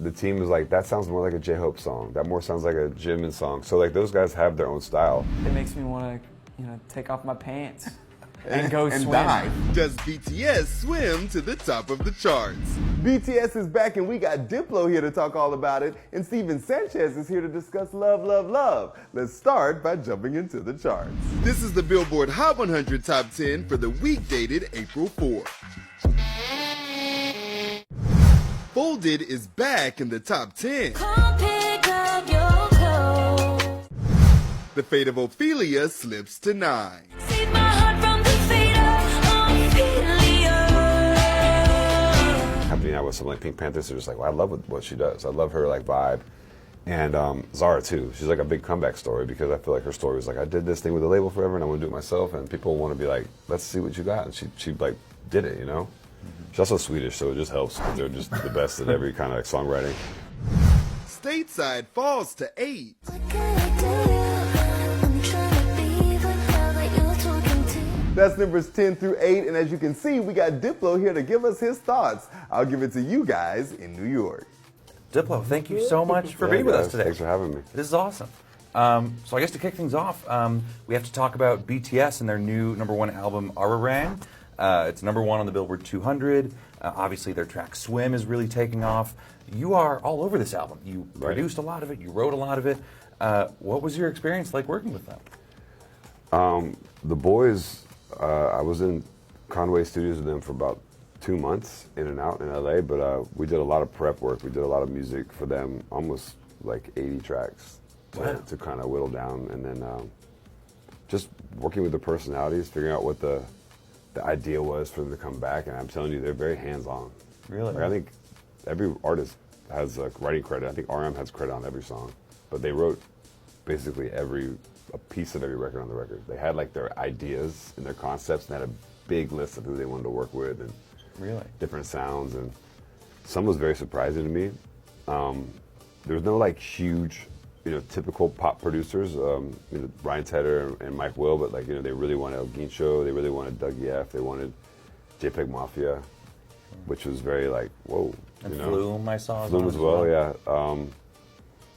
the team was like, that sounds more like a J-Hope song. That more sounds like a Jimin song. So like those guys have their own style. It makes me want to, take off my pants and go swim. Dive. Does BTS swim to the top of the charts? BTS is back and we got DIPLO here to talk all about it, and Steven Sanchez is here to discuss Love, Love, Love. Let's start by jumping into the charts. This is the Billboard Hot 100 Top 10 for the week dated April 4th. Folded is back in the top 10. Come pick up your clothes. The Fate of Ophelia slips to 9. Save my heart from the fate of Ophelia. Happening out with something like Pink Panthers, they're just like, well, I love what she does. I love her like vibe. And Zara too. She's like a big comeback story because I feel like her story was like, I did this thing with the label forever and I want to do it myself, and people want to be like, let's see what you got. And she like did it, She's also Swedish, so it just helps because they're just the best at every kind of like songwriting. Stateside falls to 8. What can I do? I'm trying to be the girl that you're talking to. That's numbers 10 through 8, and as you can see, we got Diplo here to give us his thoughts. I'll give it to you guys in New York. Diplo, thank you so much for being with us today. Thanks for having me. This is awesome. So I guess to kick things off, we have to talk about BTS and their new #1 album, Ararang. It's #1 on the Billboard 200. Obviously, their track Swim is really taking off. You are all over this album. You produced a lot of it. You wrote a lot of it. What was your experience like working with them? The boys, I was in Conway Studios with them for about 2 months, in and out in LA, but we did a lot of prep work. We did a lot of music for them, almost like 80 tracks to kind of whittle down, and then just working with the personalities, figuring out what the idea was for them to come back. And I'm telling you, they're very hands-on. Really? Like, I think every artist has a writing credit. I think RM has credit on every song, but they wrote basically a piece of every record on the record. They had like their ideas and their concepts, and had a big list of who they wanted to work with, and different sounds, and some was very surprising to me. There was no like huge, typical pop producers, Brian Tedder and Mike Will, but like, they really wanted El Guincho, they really wanted Dougie F, they wanted JPEG Mafia, which was very like, whoa. And Flume, I saw. Flume as well, yeah.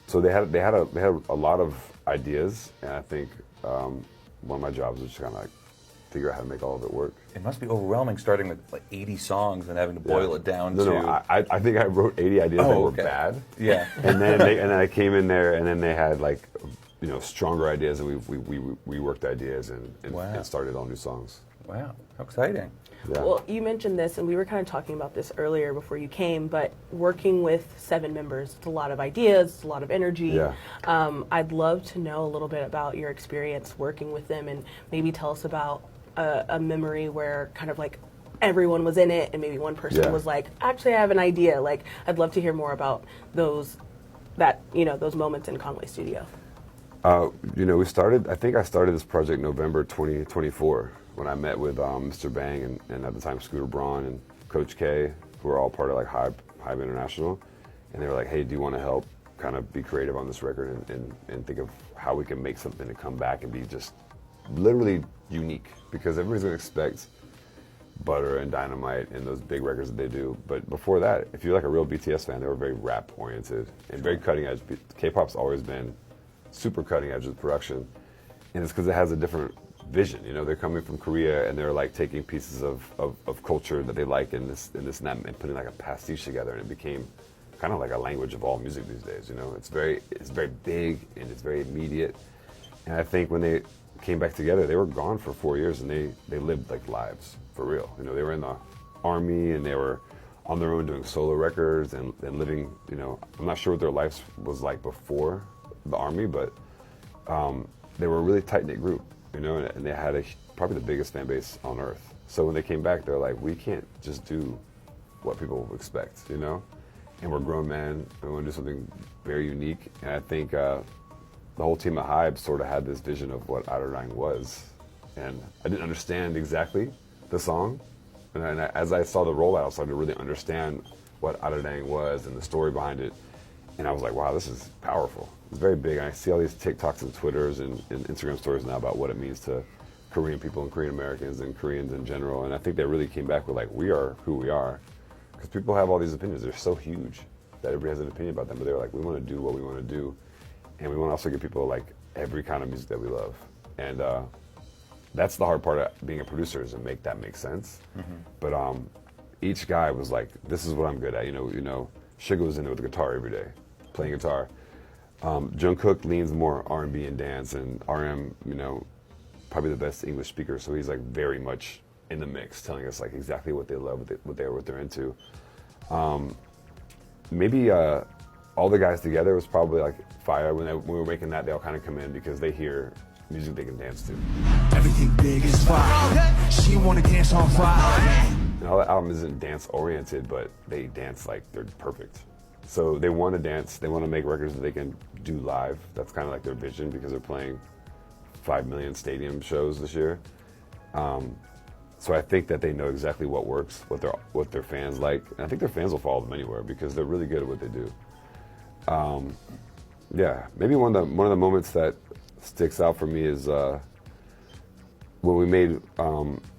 So they had a lot of ideas, and I think one of my jobs was just kind of like figure out how to make all of it work. It must be overwhelming starting with like 80 songs and having to boil it down to... No, I think I wrote 80 ideas that were bad. Yeah. And then I came in there, and then they had like, stronger ideas, and we worked ideas and started all new songs. Wow, how exciting. Yeah. Well, you mentioned this, and we were kind of talking about this earlier before you came, but working with 7 members, it's a lot of ideas, it's a lot of energy. Yeah. I'd love to know a little bit about your experience working with them, and maybe tell us about a memory where kind of like everyone was in it, and maybe one person was like, actually I have an idea. Like, I'd love to hear more about those moments in Conway Studio. We started, I think I started this project November 2024 when I met with Mr. Bang and at the time Scooter Braun and Coach K, who were all part of like Hybe International. And they were like, hey, do you want to help kind of be creative on this record and think of how we can make something to come back and be just literally unique? Because everybody's going to expect Butter and Dynamite and those big records that they do. But before that, if you're like a real BTS fan, they were very rap oriented and very cutting edge. K-pop's always been super cutting edge with production. And it's because it has a different vision. They're coming from Korea, and they're like taking pieces of culture that they like in this and that, and putting like a pastiche together, and it became kind of like a language of all music these days. It's very big and it's very immediate. And I think when they came back together, they were gone for 4 years, and they lived like lives for real. They were in the army, and they were on their own doing solo records and living. I'm not sure what their life was like before the army, but they were a really tight-knit group, and they had probably the biggest fan base on earth. So when they came back, they're like, we can't just do what people expect, and we're grown men, we want to do something very unique. And I think the whole team at Hybe sort of had this vision of what Ararang was, and I didn't understand exactly the song, and as I saw the rollout, I started to really understand what Ararang was and the story behind it, and I was like, wow, this is powerful. It's very big. And I see all these TikToks and Twitters and Instagram stories now about what it means to Korean people and Korean Americans and Koreans in general. And I think they really came back with like, we are who we are. Because people have all these opinions. They're so huge. that everybody has an opinion about them, but they were like, we want to do what we want to do, and we want to also give people like every kind of music that we love, and that's the hard part of being a producer, is to make that make sense. But each guy was like, this is what I'm good at. You know, Sugar was in it with the guitar every day, playing guitar. Jungkook leans more R&B and dance, and RM, you know, probably the best English speaker, so he's like very much in the mix, telling us like exactly what they love, what they're into. Maybe all the guys together was probably like fire. When we were making that, they all kind of come in because they hear music they can dance to. Everything big is fire. She wanna dance on fire. And all the album isn't dance oriented, but they dance like they're perfect. So they want to dance. They want to make records that they can do live. That's kind of like their vision, because they're playing 5 million stadium shows this year. So I think that they know exactly what works, what their fans like, and I think their fans will follow them anywhere because they're really good at what they do. Yeah, maybe one of the moments that sticks out for me is when we made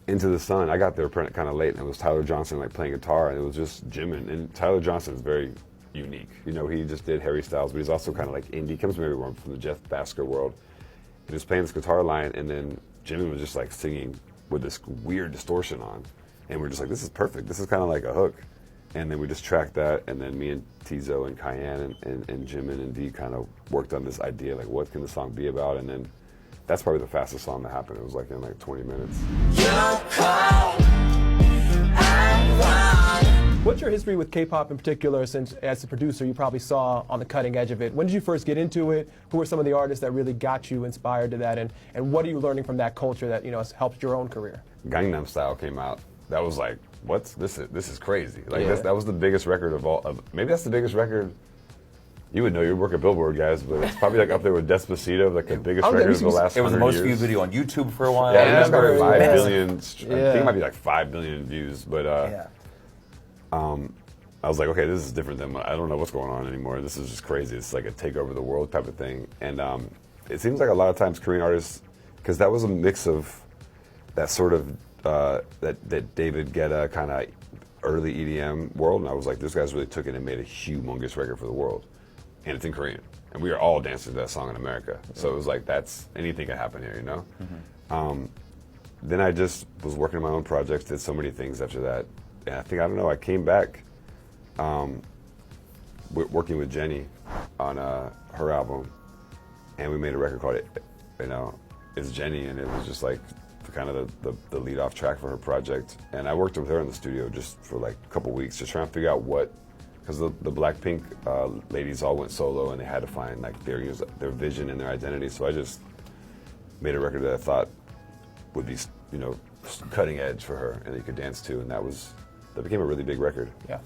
Into the Sun. I got there kind of late, and it was Tyler Johnson like playing guitar, and it was just jamming. And Tyler Johnson is very unique. You know, he just did Harry Styles, but he's also kind of like indie. He comes from everywhere, from the Jeff Basker world. He was playing this guitar line, and then Jimmy was just like singing with this weird distortion on, and we're just like, this is perfect. This is kind of like a hook. And then we just tracked that, and then me and Tizo and Cayenne and Jimin and D kind of worked on this idea, like what can the song be about, and then that's probably the fastest song that happened. It was like in like 20 minutes. What's your history with K-pop in particular, since as a producer you probably saw on the cutting edge of it? When did you first get into it? Who are some of the artists that really got you inspired to that, and what are you learning from that culture that, you know, has helped your own career? Gangnam Style came out. That was like, what's this? This is crazy. Like that was the biggest record of all. Maybe that's the biggest record. You would know. You work at Billboard, guys, but it's probably like up there with Despacito, like the biggest record of the last 100 years. It was the most viewed video on YouTube for a while. Yeah, it's got 5 billion. I think it might be like 5 billion views, but I was like, okay, this is different than I don't know what's going on anymore. This is just crazy. It's like a take over the world type of thing, and it seems like a lot of times Korean artists, because that was a mix of that sort of that David Guetta kind of early EDM world, and I was like, those guys really took it and made a humongous record for the world, and it's in Korean, and we are all dancing to that song in America. So it was like, that's anything can happen here, you know. Then I just was working on my own projects, did so many things after that, and I think, I don't know, I came back working with Jenny on her album, and we made a record called It's Jenny, and it was just like kind of the lead off track for her project. And I worked with her in the studio just for like a couple weeks, just trying to figure out because the Blackpink ladies all went solo, and they had to find like their vision and their identity. So I just made a record that I thought would be, you know, cutting edge for her and that you could dance to, and that became a really big record. Yeah.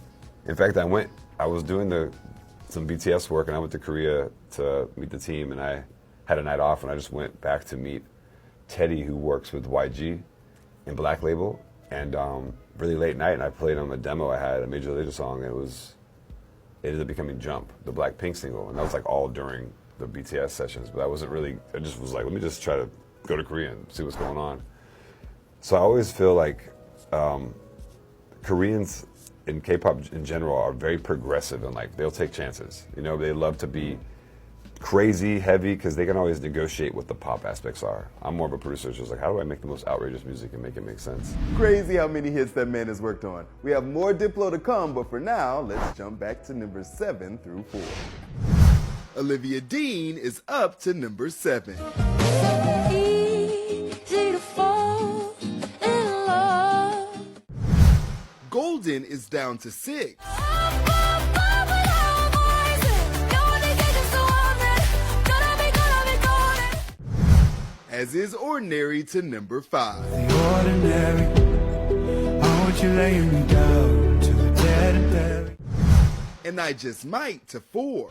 In fact, I was doing some BTS work, and I went to Korea to meet the team, and I had a night off, and I just went back to meet Teddy, who works with YG in Black Label, and really late night, and I played him a demo I had, a Major Lazer song, and it ended up becoming Jump, the Blackpink single, and that was like all during the BTS sessions, but I just was like, let me just try to go to Korea and see what's going on. So I always feel like Koreans in K-pop in general are very progressive, and like they'll take chances. You know, they love to be crazy, heavy, because they can always negotiate what the pop aspects are. I'm more of a producer, just like, how do I make the most outrageous music and make it make sense? Crazy how many hits that man has worked on. We have more Diplo to come, but for now, let's jump back to number 7 through 4. Olivia Dean is up to number 7. Easy to fall in love. Golden is down to 6. As is Ordinary to number 5. The ordinary, I want you laying me down to the dead and buried. And I Just Might to 4.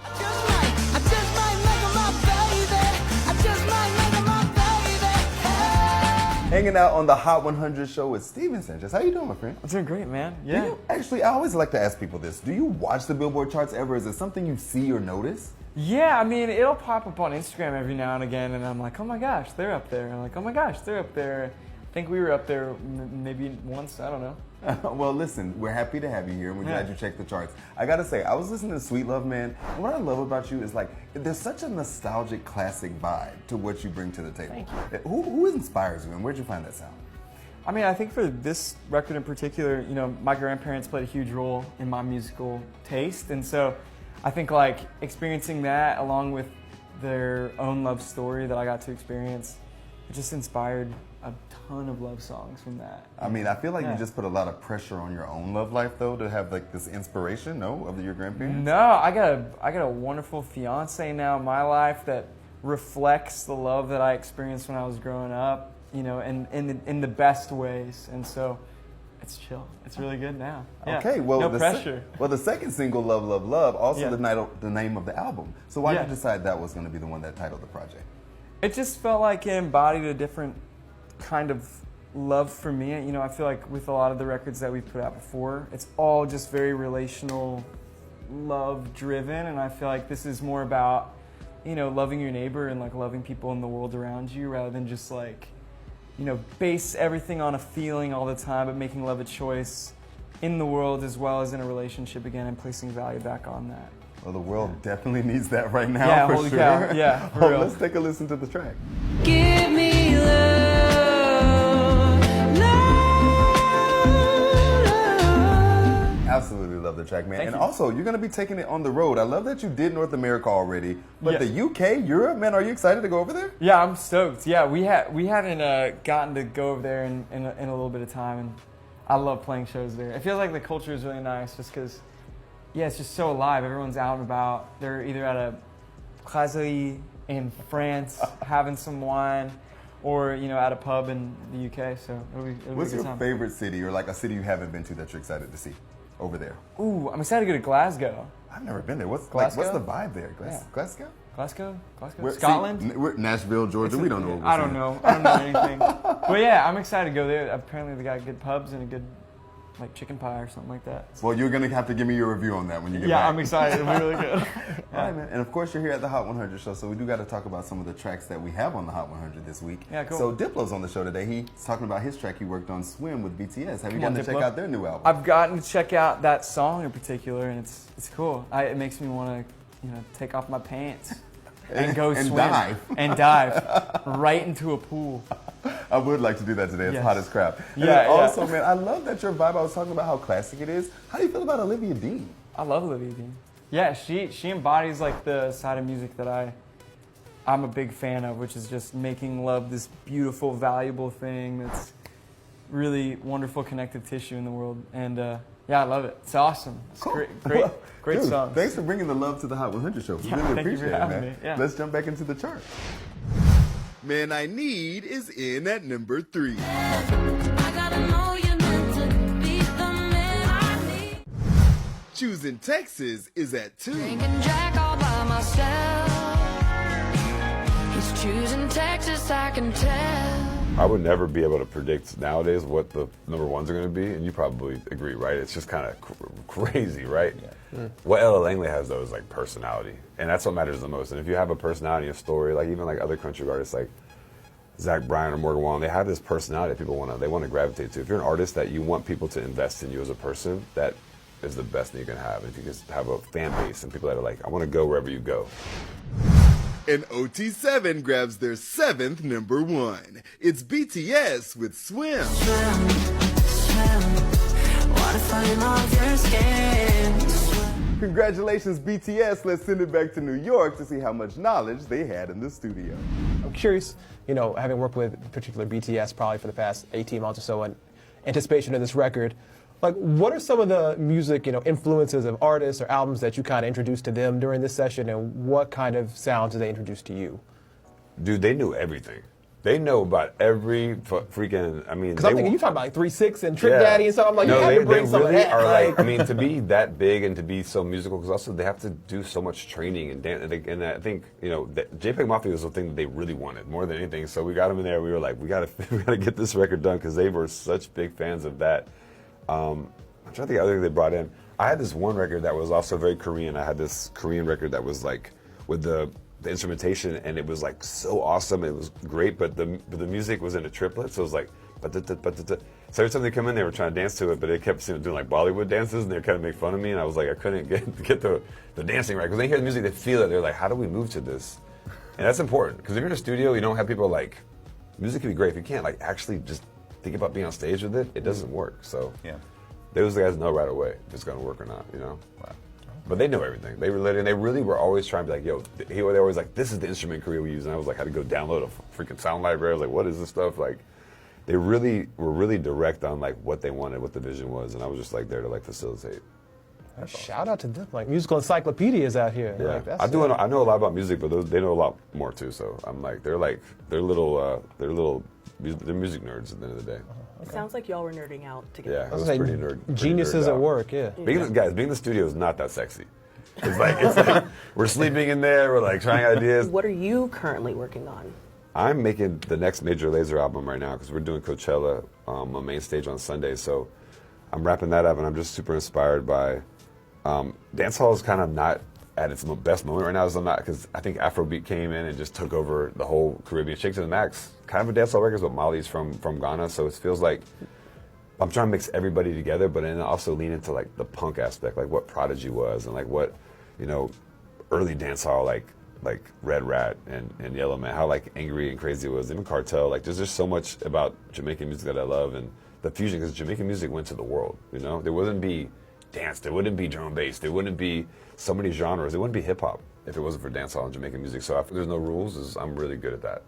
Hanging out on the Hot 100 show with Steven Sanchez. How you doing, my friend? I'm doing great, man. Yeah. Actually, I always like to ask people this. Do you watch the Billboard charts ever? Is it something you see or notice? Yeah, I mean, it'll pop up on Instagram every now and again, and I'm like, oh my gosh, they're up there. I'm like, oh my gosh, they're up there. I think we were up there maybe once, I don't know. Well, listen, we're happy to have you here, and we're glad you checked the charts. I gotta say, I was listening to Sweet Love, man, and what I love about you is like, there's such a nostalgic, classic vibe to what you bring to the table. Thank you. Who inspires you, and where'd you find that sound? I mean, I think for this record in particular, you know, my grandparents played a huge role in my musical taste, and so I think like experiencing that along with their own love story that I got to experience, it just inspired a ton of love songs from that. I mean, I feel like you just put a lot of pressure on your own love life, though, to have like this inspiration, no, of your grandparents? No, I got a wonderful fiance now in my life that reflects the love that I experienced when I was growing up, you know, in the best ways, and so it's chill. It's really good now. Yeah. Okay, well, no pressure. Well, the second single, Love, Love, Love, also Yeah. the name of the album. So why did Yeah. you decide that was going to be the one that titled the project? It just felt like it embodied a different kind of love for me. You know, I feel like with a lot of the records that we've put out before, it's all just very relational, love driven, and I feel like this is more about, you know, loving your neighbor and like loving people in the world around you rather than just like, you know, base everything on a feeling all the time, but making love a choice in the world as well as in a relationship again and placing value back on that. Well, the world definitely needs that right now, Yeah, for holy sure. cow. Yeah, for Oh, real. let's take a listen to the track. Give me love. Absolutely love the track, man. Thank and you. also, you're going to be taking it on the road. I love that you did North America already, but Yeah. the UK, Europe, man, are you excited to go over there? Yeah, I'm stoked. Yeah, we hadn't gotten to go over there in a little bit of time, and I love playing shows there. It feels like the culture is really nice, just because, yeah, it's just so alive. Everyone's out and about. They're either at a brasserie in France having some wine, or you know, at a pub in the UK. So it'll be What's a good your time. favorite city, or like a city you haven't been to that you're excited to see over there? Ooh, I'm excited to go to Glasgow. I've never been there. What's Glasgow? the vibe there? Yeah. Glasgow? Glasgow, We're- Scotland. see, we're Nashville, Georgia. We don't know. What we're I don't seeing. know. I don't know anything. But yeah, I'm excited to go there. Apparently, they got good pubs and a good like chicken pie or something like that. Well, you're gonna have to give me your review on that when you get Yeah, back. I'm excited. It'll be really good. All right, man. And of course, you're here at the Hot 100 show, so we do got to talk about some of the tracks that we have on the Hot 100 this week. Yeah, cool. So Diplo's on the show today. He's talking about his track he worked on, Swim, with BTS. Have you Come on, gotten to check Diplo. out their new album? I've gotten to check out that song in particular, and it's cool. It makes me want to, you know, take off my pants and go And swim dive. and dive right into a pool. I would like to do that today. It's Yes. hot as crap. And Yeah, then yeah. also, man, I love that your vibe. I was talking about how classic it is. How do you feel about Olivia Dean? I love Olivia Dean. Yeah, she embodies like the side of music that I'm a big fan of, which is just making love this beautiful, valuable thing that's really wonderful connective tissue in the world. And yeah, I love it. It's awesome. It's Cool. great Well, dude, songs. Thanks for bringing the love to the Hot 100 show. We Yeah, really thank you appreciate for it, having man. me. Yeah. Let's jump back into the chart. Man I Need is in at number 3. I gotta know you're meant to be the man I need. Choosing Texas is at 2. Drinking Jack all by myself. He's choosing Texas, I can tell. I would never be able to predict nowadays what the number ones are going to be, and you probably agree, right? It's just kind of crazy, right? Yeah. What Ella Langley has, though, is like personality, and that's what matters the most. And if you have a personality, a story, like even like other country artists like Zach Bryan or Morgan Wallen, they have this personality that people want to gravitate to. If you're an artist that you want people to invest in you as a person, that is the best thing you can have. If you just have a fan base and people that are like, I want to go wherever you go. And OT7 grabs their 7th number 1. It's BTS with Swim. Swim, swim. Water falling off your skin. Swim. Congratulations, BTS. Let's send it back to New York to see how much knowledge they had in the studio. I'm curious, you know, having worked with particular BTS probably for the past 18 months or so in anticipation of this record, like what are some of the music, you know, influences of artists or albums that you kind of introduced to them during this session, and what kind of sounds did they introduce to you? Dude, they knew everything. They know about every freaking, I mean, Because I'm thinking you talking about like 3-6 and Trick Daddy and stuff. I'm like, you have to bring some of really that. are like, I mean, to be that big and to be so musical, because also they have to do so much training and dance. And I think, you know, JPEG Mafia was the thing that they really wanted more than anything. So we got them in there. We were like, we got to get this record done, because they were such big fans of that. I'm trying to think of the other thing they brought in. I had this one record that was also very Korean. I had this Korean record that was like with the instrumentation, and it was like so awesome. It was great, but the music was in a triplet, so it was like, So every time they come in, they were trying to dance to it, but they kept doing like Bollywood dances, and they kind of make fun of me, and I was like, I couldn't get the dancing right. Because they hear the music, they feel it. They're like, how do we move to this? And that's important, because if you're in a studio, you don't have people like, music can be great. If you can't like actually just think about being on stage with it, it doesn't work. So Yeah. those guys know right away if it's going to work or not, you know? Wow. But they know everything. They really were always trying to be like, yo, they were always like, this is the instrument career we use. And I was like, I had to go download a freaking sound library. I was like, what is this stuff? Like, they really were really direct on like what they wanted, what the vision was. And I was just like there to like facilitate. Shout out to them, like musical encyclopedias out here. Yeah, Like, that's I know a lot about music, but they know a lot more too. So I'm like, they're music nerds at the end of the day. It sounds like y'all were nerding out together. Yeah, it was Like, pretty nerd. geniuses nerded at out. work, yeah. Being in the studio is not that sexy. It's like we're sleeping in there. We're like trying ideas. What are you currently working on? I'm making the next Major Lazer album right now because we're doing Coachella on main stage on Sunday. So I'm wrapping that up, and I'm just super inspired by dancehall is kind of not at its best moment right now. Because I think Afrobeat came in and just took over the whole Caribbean. Shake to the Max, kind of a dancehall record, but Molly's from Ghana, so it feels like I'm trying to mix everybody together, but then also lean into like the punk aspect, like what Prodigy was, and like what early dancehall like Red Rat and Yellow Man, how like angry and crazy it was, even Cartel. Like there's just so much about Jamaican music that I love, and the fusion, because Jamaican music went to the world. There wouldn't be dance, there wouldn't be drum and bass, there wouldn't be so many genres, there wouldn't be hip hop if it wasn't for dancehall and Jamaican music. So there's no rules. I'm really good at that.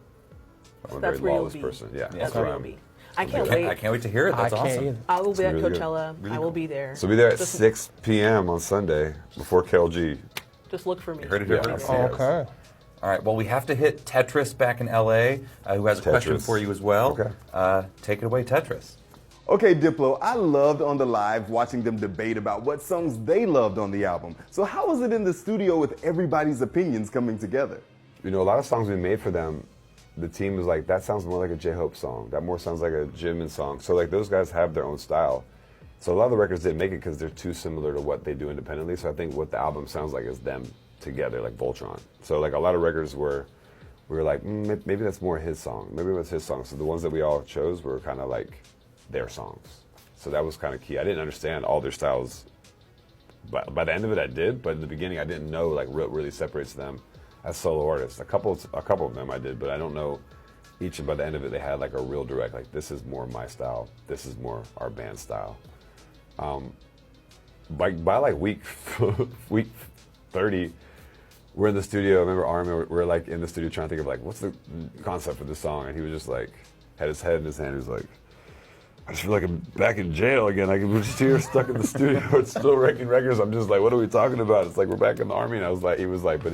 I'm a very lawless person. Yeah, That's where you'll be. I can't I wait. can't wait to hear it. That's I can't awesome. either. I will be at really good. Coachella. Really I will cool. be there. So be there at Just- 6 p.m. on Sunday before KLG. Just look for me. You heard it here Yeah. first. Okay. All right. Well, we have to hit Tetris back in LA, who has a question Tetris. for you as well. Okay. Take it away, Tetris. Okay, Diplo, I loved on the live watching them debate about what songs they loved on the album. So how was it in the studio with everybody's opinions coming together? A lot of songs we made for them, the team was like, that sounds more like a J-Hope song. That more sounds like a Jimin song. So like those guys have their own style. So a lot of the records didn't make it because they're too similar to what they do independently. So I think what the album sounds like is them together, like Voltron. So like a lot of records where we were like, maybe that's more his song. Maybe it was his song. So the ones that we all chose were kind of like their songs. So that was kind of key. I didn't understand all their styles. But by the end of it, I did. But in the beginning, I didn't know like what really separates them as solo artists. A couple of them I did, but I don't know each. And by the end of it, they had like a real direct, like this is more my style. This is more our band style. By like week 30, we're in the studio. I remember Armin, we're like in the studio trying to think of like, what's the concept for this song? And he was just like, had his head in his hand. He was like, I just feel like I'm back in jail again. Like we're just here stuck in the studio. It's still wrecking records. I'm just like, what are we talking about? It's like we're back in the army. And I was like, he was like, so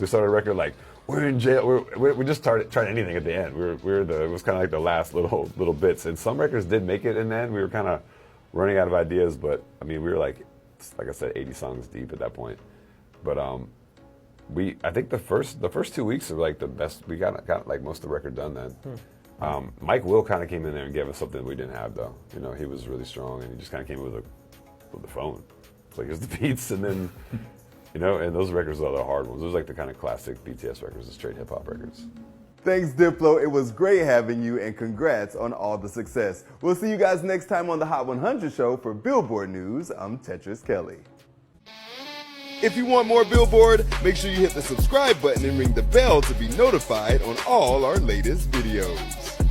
we started a record like, we're in jail. We just started trying anything at the end. It was kind of like the last little bits. And some records did make it in the end. We were kind of running out of ideas, but I mean, we were like I said, 80 songs deep at that point. But I think the first 2 weeks are like the best. We got like most of the record done then. Mike Will kind of came in there and gave us something we didn't have though. He was really strong, and he just kind of came in with the phone. It's like here's the beats, and then and those records are the hard ones. Those are like the kind of classic BTS records, the straight hip hop records. Thanks, Diplo. It was great having you, and congrats on all the success. We'll see you guys next time on the Hot 100 show. For Billboard News, I'm Tetris Kelly. If you want more Billboard, make sure you hit the subscribe button and ring the bell to be notified on all our latest videos.